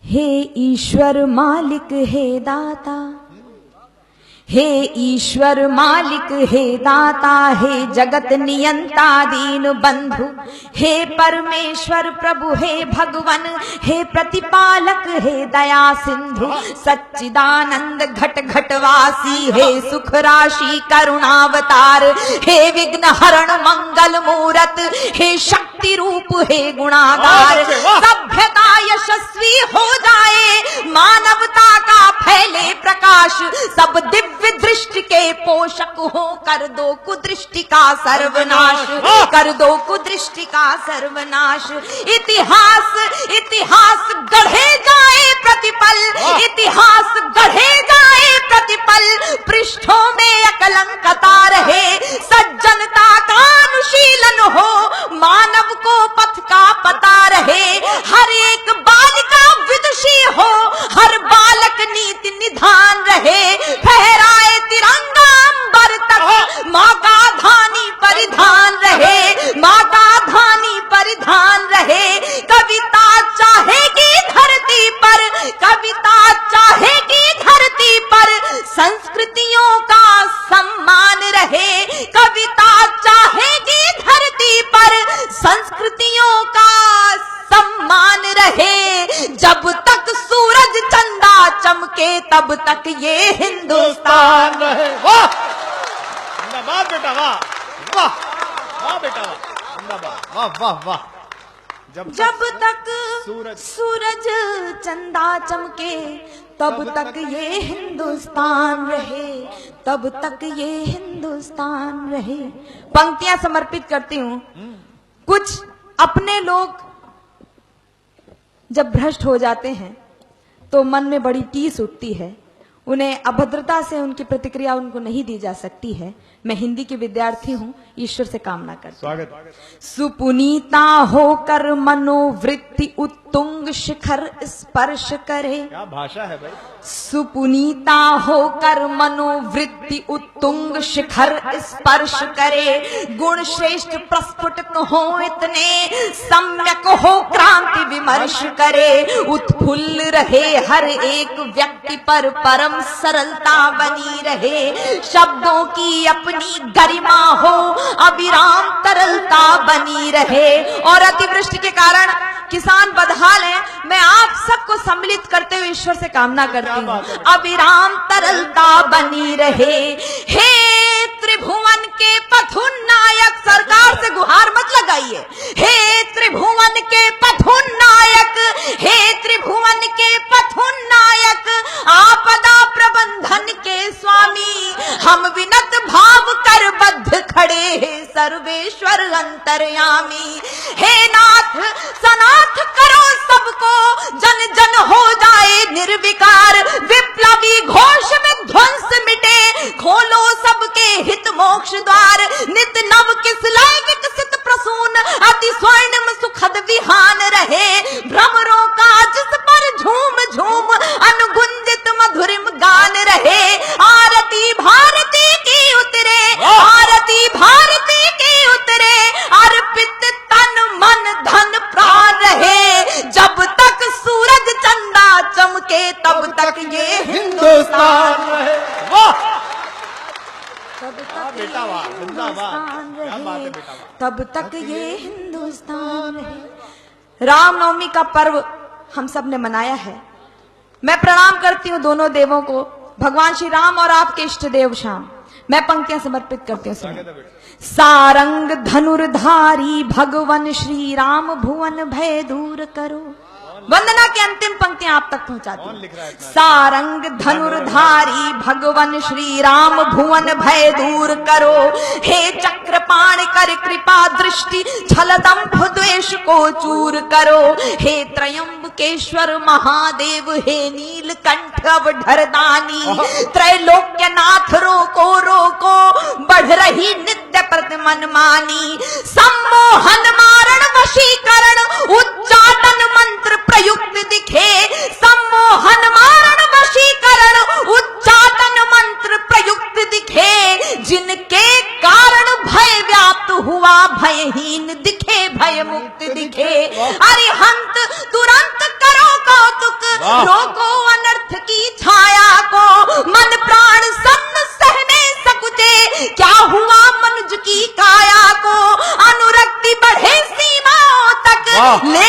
हे ईश्वर मालिक हे दाता, हे ईश्वर मालिक हे दाता, हे जगत नियंता दीन बंधु, हे परमेश्वर प्रभु, हे भगवन, हे प्रतिपालक, हे दया सिंधु, सच्चिदानंद घट घटवासी, हे सुख राशि करुणावतार, हे विघ्न हरण मंगल मूरत, हे शक्ति रूप, हे गुणागार। सभ्यता यशस्वी हो जाए, मानवता का फैले प्रकाश, सब दिव्य दृष्टि के पोषक हो, कर दो कुदृष्टि का सर्वनाश, कर दो कुदृष्टि का सर्वनाश। इतिहास इतिहास गढ़े जाए प्रतिपल, इतिहास गढ़े जाए प्रतिपल, पृष्ठों में अकलंकता रहे, सज्जनता का अनुशीलन हो, मानव को पथ का पता रहे, हर एक बालिका विदुषी हो, हर बालक नीति निधान रहे, फहराए तिरंगा अंबर तक, माँ का धानी परिधान रहे, माँ का धानी परिधान रहे। कविता चाहेगी धरती पर, कविता चाहेगी धरती पर, संस्कृतियों का सम्मान रहे, कविता चाहेगी धरती पर, संस्कृतियों का सम्मान रहे। जब तक सूरज चंदा चमके तब तक ये हिंदुस्तान रहे। वाह जिंदाबाद बेटा, वाह वाह वाह बेटा, वाह जिंदाबाद, वाह वाह वाह। जब तक सूरज चंदा चमके तब तक ये हिंदुस्तान रहे, तब तक ये हिंदुस्तान रहे। पंक्तियां समर्पित करती हूँ। कुछ अपने लोग जब भ्रष्ट हो जाते हैं तो मन में बड़ी टीस उठती है, उन्हें अभद्रता से उनकी प्रतिक्रिया उनको नहीं दी जा सकती है। मैं हिंदी की विद्यार्थी हूँ, ईश्वर से कामना करती हूँ। सुपुनीता होकर मनोवृत्ति उत्तुंग शिखर स्पर्श करे। क्या भाषा है भाई। सुपुनीता होकर मनोवृत्ति उत्तुंग शिखर स्पर्श करे, गुण श्रेष्ठ प्रस्फुटित हो इतने, सम्यक हो क्रांति विमर्श करे, उत्फुल्ल रहे हर एक व्यक्ति पर परम सरलता बनी रहे, शब्दों की अपनी गरिमा हो, अविराम तरलता बनी रहे। और अतिवृष्टि के कारण किसान बदहाल हैं, मैं आप सबको सम्मिलित करते हुए ईश्वर से कामना करती हूँ, अविराम तरलता बनी रहे। हे त्रिभुवन के पथुन्नायक, सरकार से गुहार मत लगाइए, हे त्रिभुवन के पथुन्नायक, हे त्रिभुवन के पथुन्नायक, आपदा प्रबंधन के स्वामी, हम विनत भाव कर बद्ध खड़े हैं सर्वेश्वर अंतर्यामी। हे नाथ सनाथ करो सबको, जन जन हो जाए निर्विकार, विप्लवी घोष में ध्वंस मिटे, खोलो सबके हित मोक्ष द्वार, नित नव किस लय विकसित प्रसून, अति स्वर्णिम सुखद विहान रहे, भ्रमरों का जिस पर झूम झूम अनुगुंजित मधुरिम गान रहे। आरती भारती की उतरे, आरती भारती की उतरे, अर्पित तन मन धन प्राण रहे, जब तक सूरज चंदा चमके तब तक ये हिंदुस्तान रहे। वाह तब तक बेटा, वाह जिंदाबाद, क्या बात है बेटा, वाह। तब तक ये हिंदुस्तान रहे। रामनवमी का पर्व हम सब ने मनाया है। मैं प्रणाम करती हूँ दोनों देवों को, भगवान श्री राम और आपके इष्ट देव श्याम। मैं पंक्तियां समर्पित करती हूँ। सारंग धनुर्धारी भगवान श्री राम, भुवन भय दूर करो। वंदना की अंतिम पंक्तियां आप तक पहुंचाती हूं। सारंग धनुर्धारी भगवान श्री राम, भुवन भय दूर करो, हे चक्रपाण कर कृपा दृष्टि, छल दंभ द्वेष को चूर करो, हे त्रयंबकेश्वर महादेव, हे नीलकंठ अवधरदानी, त्रैलोक्यनाथ रोको रोको, बढ़ रही नित्य प्रति मनमानी, सम्मोहन मारण वशीकरण, उच्चाटन मंत्र प्रयुक्त दिखे, सम्मोहन मारण वशीकरण, उच्चाटन मंत्र प्रयुक्त दिखे, जिनके कारण भय व्याप्त हुआ भयहीन दिखे, भय मुक्त दिखे, अरिहंत तुरंत करो कौतुक, वाह। रोको अनर्थ की छाया को, मन प्राण सन्न सहने सकुचे, क्या हुआ मनुज की काया को, अनुरक्ति बढ़े सीमाओं तक, वाह। ले